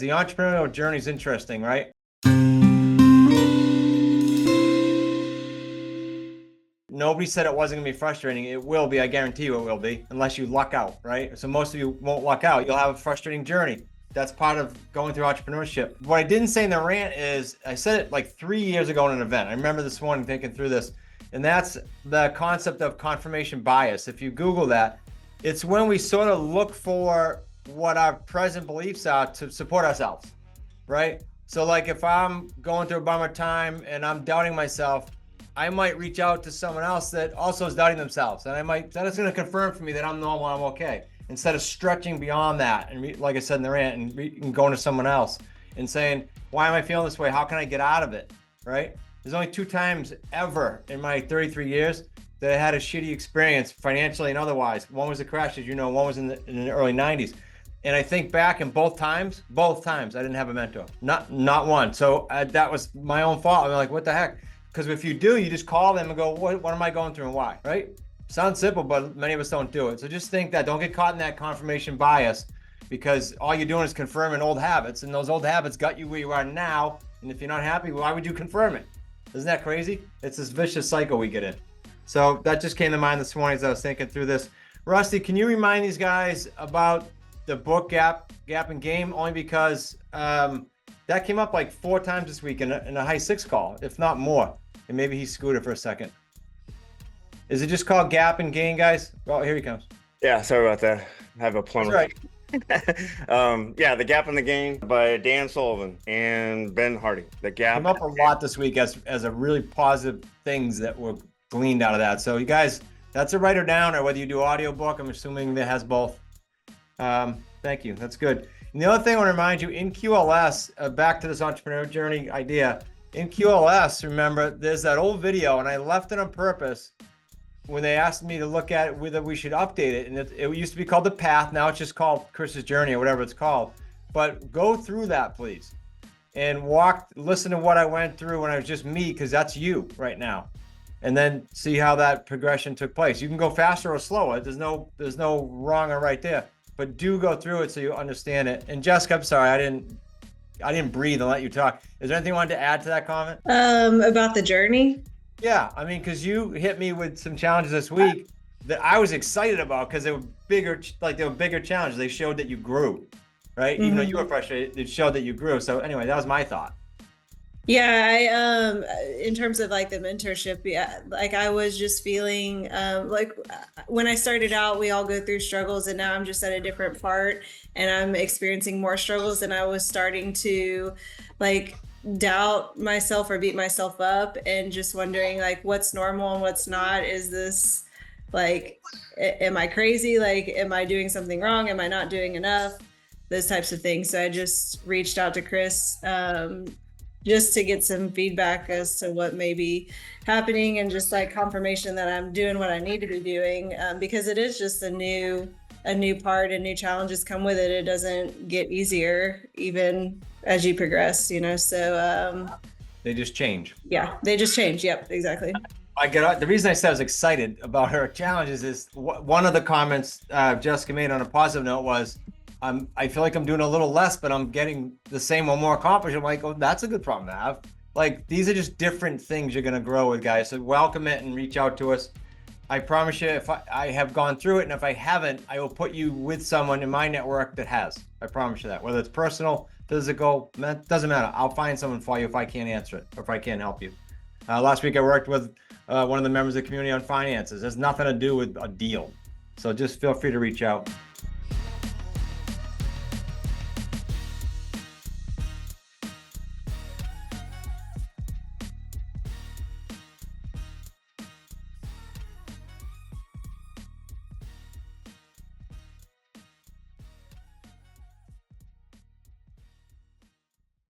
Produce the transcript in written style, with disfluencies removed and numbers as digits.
The entrepreneurial journey is interesting, right? Nobody said it wasn't going to be frustrating. It will be. I guarantee you it will be, unless you luck out, right? So most of you won't luck out. You'll have a frustrating journey. That's part of going through entrepreneurship. What I didn't say in the rant is, I said it like 3 years ago in an event. I remember this morning thinking through this, and that's the concept of confirmation bias. If you Google that, it's when we sort of look for what our present beliefs are to support ourselves, right? So like if I'm going through a bummer time and I'm doubting myself, I might reach out to someone else that also is doubting themselves. And that is going to confirm for me that I'm normal, I'm okay. Instead of stretching beyond that and like I said in the rant and going to someone else and saying, why am I feeling this way? How can I get out of it, right? There's only 2 times ever in my 33 years that I had a shitty experience financially and otherwise. One was a crash, as you know, one was in the early 90s. And I think back in both times, I didn't have a mentor, not one. So that was my own fault. I'm like, what the heck? Because if you do, you just call them and go, what am I going through and why, right? Sounds simple, but many of us don't do it. So just think that, don't get caught in that confirmation bias, because all you're doing is confirming old habits, and those old habits got you where you are now. And if you're not happy, why would you confirm it? Isn't that crazy? It's this vicious cycle we get in. So that just came to mind this morning as I was thinking through this. Rusty, can you remind these guys about the book Gap and Game? Only because that came up like 4 times this week in a high 6 call, if not more. And maybe he scooted for a second. Is it just called Gap and Gain, guys? Oh, here he comes. Yeah, sorry about that. I have a plumber. That's right. Yeah, The Gap and the Gain by Dan Sullivan and Ben Hardy. The Gap came up a lot this week as a really positive things that were gleaned out of that. So you guys, that's a write or down, or whether you do audiobook, I'm assuming that has both. Thank you. That's good. And the other thing I want to remind you, in QLS, back to this entrepreneur journey idea, in QLS, remember, there's that old video, and I left it on purpose when they asked me to look at it, whether we should update it. And it used to be called The Path. Now it's just called Chris's Journey or whatever it's called. But go through that, please, and listen to what I went through when I was just me, because that's you right now. And then see how that progression took place. You can go faster or slower. There's no wrong or right there. But do go through it so you understand it. And Jessica, I'm sorry, I didn't breathe and let you talk. Is there anything you wanted to add to that comment? About the journey? Yeah, I mean, because you hit me with some challenges this week that I was excited about, because they were bigger challenges. They showed that you grew, right? Even though you were frustrated, it showed that you grew. So anyway, that was my thought. Yeah, in terms of like the mentorship, yeah, like I was just feeling like when I started out, we all go through struggles, and now I'm just at a different part and I'm experiencing more struggles, and I was starting to like doubt myself or beat myself up and just wondering like what's normal and what's not. Is this like, am I crazy? Like, am I doing something wrong? Am I not doing enough? Those types of things. So I just reached out to Chris just to get some feedback as to what may be happening, and just like confirmation that I'm doing what I need to be doing, because it is just a new part, and new challenges come with it. It doesn't get easier even as you progress, so They just change. Yeah, they just change. Yep, exactly. The reason I said I was excited about her challenges is one of the comments Jessica made on a positive note was, I feel like I'm doing a little less, but I'm getting the same or more accomplished. I'm like, oh, that's a good problem to have. Like, these are just different things you're going to grow with, guys. So welcome it and reach out to us. I promise you, if I have gone through it, and if I haven't, I will put you with someone in my network that has. I promise you that. Whether it's personal, physical, doesn't matter. I'll find someone for you if I can't answer it, or if I can't help you. Last week, I worked with one of the members of the community on finances. It has nothing to do with a deal. So just feel free to reach out.